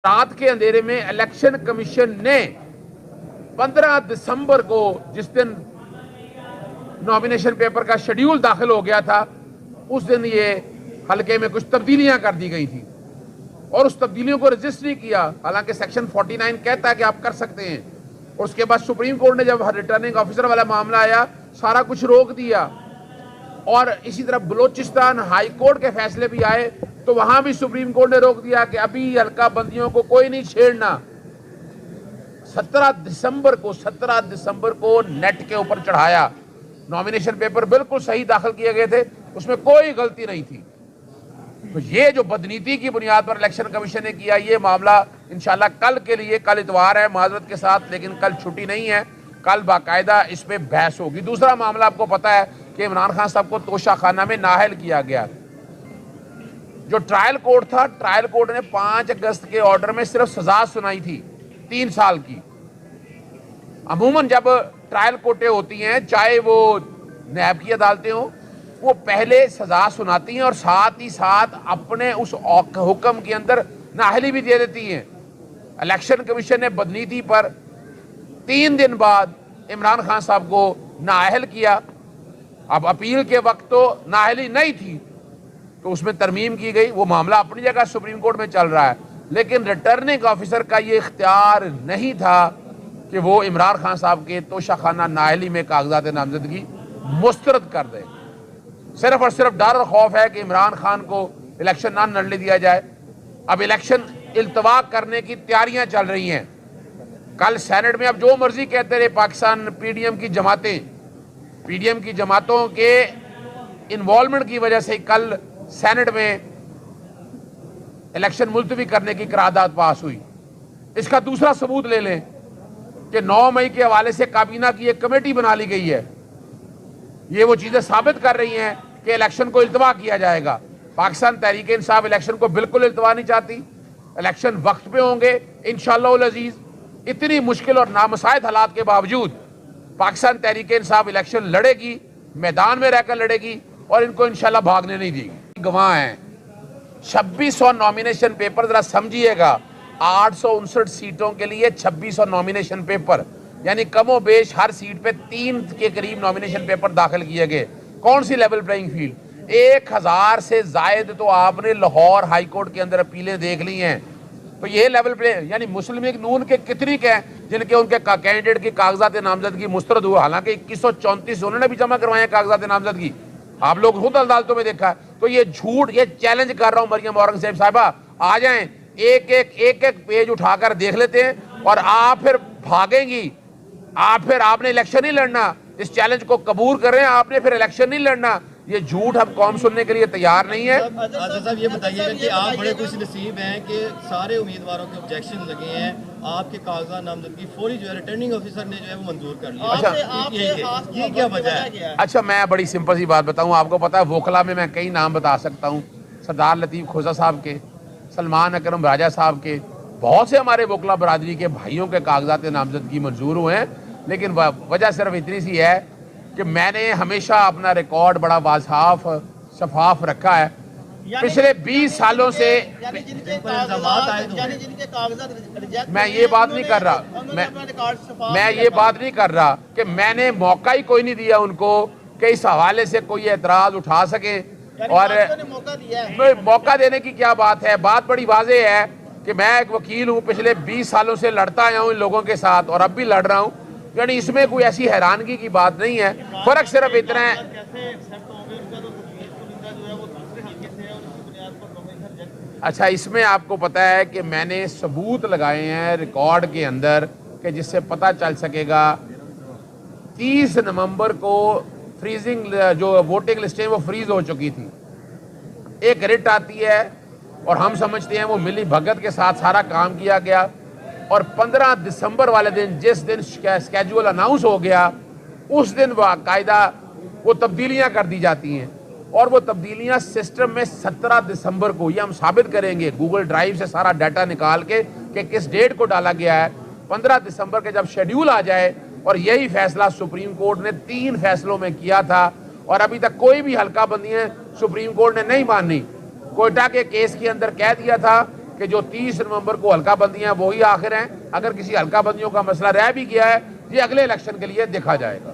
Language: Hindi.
रात के अंधेरे में इलेक्शन कमीशन ने 15 दिसंबर को, जिस दिन नॉमिनेशन पेपर का शेड्यूल दाखिल हो गया था, उस दिन ये हल्के में कुछ तब्दीलियां कर दी गई थी और उस तब्दीलियों को रजिस्टर नहीं किया। हालांकि सेक्शन 49 कहता है कि आप कर सकते हैं। और उसके बाद सुप्रीम कोर्ट ने जब रिटर्निंग ऑफिसर वाला मामला आया, सारा कुछ रोक दिया। और इसी तरह बलोचिस्तान हाई कोर्ट के फैसले भी आए तो वहां भी सुप्रीम कोर्ट ने रोक दिया कि अभी हल्का बंदियों को कोई नहीं छेड़ना। 17 दिसंबर को नेट के ऊपर चढ़ाया। नॉमिनेशन पेपर बिल्कुल सही दाखिल किए गए थे, उसमें कोई गलती नहीं थी। तो ये जो बदनीति की बुनियाद पर इलेक्शन कमीशन ने किया, ये मामला इंशाल्लाह कल के लिए, कल इतवार है माजरत के साथ, लेकिन कल छुट्टी नहीं है, कल बाकायदा इस पे बहस होगी। दूसरा मामला आपको पता है कि इमरान खान साहब को तोशाखाना में नाअहल किया गया। जो ट्रायल कोर्ट था, ट्रायल कोर्ट ने 5 अगस्त के ऑर्डर में सिर्फ सजा सुनाई थी 3 साल की। अमूमन जब ट्रायल कोर्टें होती हैं, चाहे वो नैब की अदालतें हों, वो पहले सजा सुनाती हैं और साथ ही साथ अपने उस हुक्म के अंदर नाअहली भी दे देती हैं। इलेक्शन कमीशन ने बदनीति पर 3 दिन बाद इमरान खान साहब को नाअहल किया। अब अपील के वक्त तो नाअहली नहीं थी तो उसमें तरमीम की गई। वो मामला अपनी जगह सुप्रीम कोर्ट में चल रहा है, लेकिन रिटर्निंग ऑफिसर का ये इख्तियार नहीं था कि वो इमरान खान साहब के तोशाखाना नाअहली में कागजात नामजदगी मुस्तरद कर दे। सिर्फ और सिर्फ डर और खौफ है कि इमरान खान को इलेक्शन ना लड़ने दिया जाए। अब इलेक्शन इल्तवा करने की तैयारियां चल रही हैं। कल सेनेट में अब जो मर्जी कहते रहे पाकिस्तान पीडीएम की जमातों के इन्वॉल्वमेंट की वजह से कल सेनेट में इलेक्शन मुलतवी करने की करारदाद पास हुई। इसका दूसरा सबूत ले लें कि 9 मई के हवाले से काबीना की एक कमेटी बना ली गई है। ये वो चीजें साबित कर रही हैं कि इलेक्शन को इल्तवा किया जाएगा। पाकिस्तान तहरीक इंसाफ इलेक्शन को बिल्कुल इल्तवा नहीं चाहती। इलेक्शन वक्त पे होंगे इंशाअल्लाह उल अजीज। इतनी मुश्किल और नामसायद हालात के बावजूद पाकिस्तान तहरीक इंसाफ इलेक्शन लड़ेगी, मैदान में रहकर लड़ेगी और इनको इंशाअल्लाह भागने नहीं देगी। गवाह हैं 2600 नॉमिनेशन पेपर, जरा समझिएगा, 859 सीटों के लिए 2600 नॉमिनेशन पेपर, यानी कमो बेश हर सीट पे 3 के करीब नॉमिनेशन पेपर दाखिल किए गए। कौन सी लेवल प्लेइंग फील्ड? 1000 से जायद तो आपने लाहौर हाई कोर्ट के अंदर अपीलें देख ली हैं। तो ये लेवल प्ले, यानी मुस्लिम लीग नून के कितनी के हैं जिनके उनके कैंडिडेट की कागजात नामजदगी मुस्तरद हुआ। हालांकि 2134 उन्होंने भी जमा करवाए हैं कागजात नामजदगी, आप लोग खुद अदालतों में देखा है। तो ये झूठ, ये चैलेंज कर रहा हूं मरियम औरंगजेब साहिबा, आ जाएं, एक पेज उठाकर देख लेते हैं और आप फिर भागेंगी। आपने इलेक्शन नहीं लड़ना, इस चैलेंज को कबूल करें, आपने फिर इलेक्शन नहीं लड़ना। ये झूठ हम कौम सुनने के लिए तैयार नहीं है। आज़ाद साहब ये बताइएगा कि आप बड़े खुश नसीब हैं कि सारे उम्मीदवारों के ऑब्जेक्शन लगे हैं, आपके कागजात नामजदगी फौरी जो है रिटर्निंग ऑफिसर ने जो है वो मंजूर कर लिया। अच्छा, ये क्या वजह है? अच्छा, मैं बड़ी सिंपल सी बात बताऊं, आपको पता है वोकला में मैं कई नाम बता सकता हूं, सरदार लतीफ़ खोजा साहब के, सलमान अकरम राजा साहब के, बहुत से हमारे वोकला बरादरी के भाइयों के कागजात नामजदगी मंजूर हुए हैं। लेकिन वजह सिर्फ इतनी सी है कि मैंने हमेशा अपना रिकॉर्ड बड़ा वासाफ शफाफ रखा है। पिछले 20 सालों से मैं ये बात नहीं कर रहा, मैं ये बात नहीं कर रहा कि मैंने मौका ही कोई नहीं दिया उनको कि इस हवाले से कोई एतराज उठा सके। और मौका देने की क्या बात है, बात बड़ी वाज़ेह है कि मैं एक वकील हूँ, पिछले 20 सालों से लड़ता आया हूँ इन लोगों के साथ और अब भी लड़ रहा हूँ, यानी इसमें कोई ऐसी हैरानगी की बात नहीं है। फर्क सिर्फ इतना है, अच्छा, इसमें आपको पता है कि मैंने सबूत लगाए हैं रिकॉर्ड के अंदर कि जिससे पता चल सकेगा 30 नवंबर को फ्रीजिंग जो वोटिंग लिस्टें वो फ्रीज हो चुकी थी। एक रिट आती है और हम समझते हैं वो मिली भगत के साथ सारा काम किया गया और 15 दिसंबर वाले दिन, जिस दिन स्केड्यूल अनाउंस हो गया, उस दिन बाकायदा वो तब्दीलियां कर दी जाती हैं और वो तब्दीलियां सिस्टम में 17 दिसंबर को, ये हम साबित करेंगे गूगल ड्राइव से सारा डाटा निकाल के कि किस डेट को डाला गया है। 15 दिसंबर के जब शेड्यूल आ जाए, और यही फैसला सुप्रीम कोर्ट ने 3 फैसलों में किया था और अभी तक कोई भी हल्का बंदियां सुप्रीम कोर्ट ने नहीं मानी। कोयटा के केस के अंदर कह दिया था कि जो 30 नवंबर को हल्का बंदियां वही आखिर हैं। अगर किसी हल्का बंदियों का मसला रह भी गया है, ये अगले इलेक्शन के लिए देखा जाएगा।